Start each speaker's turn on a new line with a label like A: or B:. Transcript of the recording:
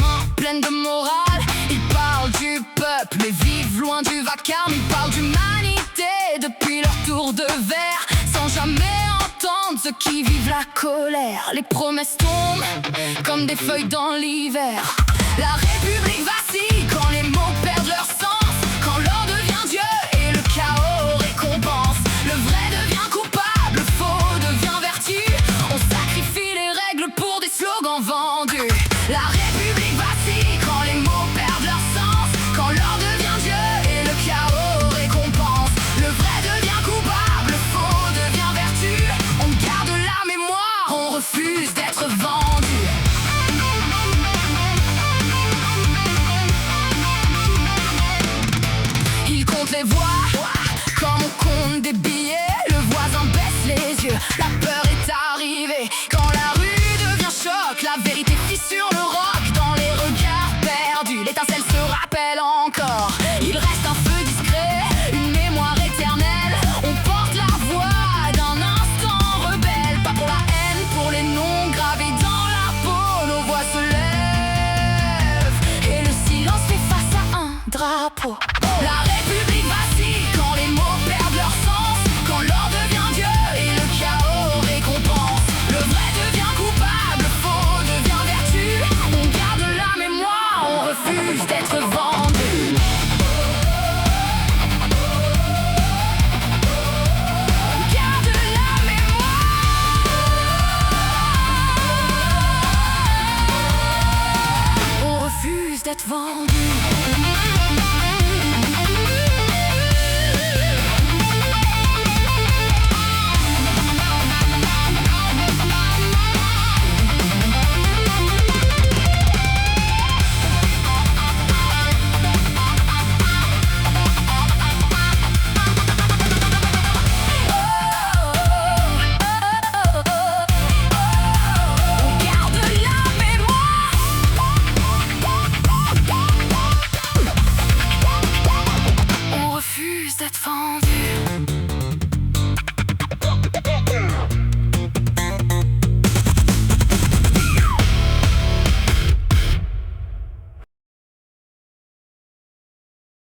A: mains pleines de morale. Ils parlent du peuple mais vivent loin du vacarme. Ils parlent d'humanité depuis leur tour de verre, sans jamais entendre ceux qui vivent la colère. Les promesses tombent comme des feuilles dans l'hiver. La République vacille quand les mots perdent leur sens, quand l'or devient Dieu et le chaos récompense. Le vrai devient coupable, le faux devient vertu. On sacrifie les règles pour des slogans vendus. La République vacille quand les mots perdent leur sens, quand l'or devient Dieu et le chaos récompense. Le vrai devient coupable, le faux devient vertu. On garde la mémoire, on refuse d'être vendu. Ils comptent les voix comme on compte des billets. Le voisin baisse les yeux, la peur est arrivée. Quand la rue devient choc, la vérité fissure le roc. Dans les regards perdus, l'étincelle se rappelle encore. Il reste un feu discret, une mémoire éternelle. On porte la voix d'un instant rebelle. Pas pour la haine, pour les noms gravés dans la peau. Nos voix se lèvent et le silence fait face à un drapeau. La République vacille quand les mots perdent leur sens, quand l'or devient Dieu et le chaos récompense. Le vrai devient coupable, le faux devient vertu. On garde la mémoire, on refuse d'être vendu. On garde la mémoire, on refuse d'être vendu.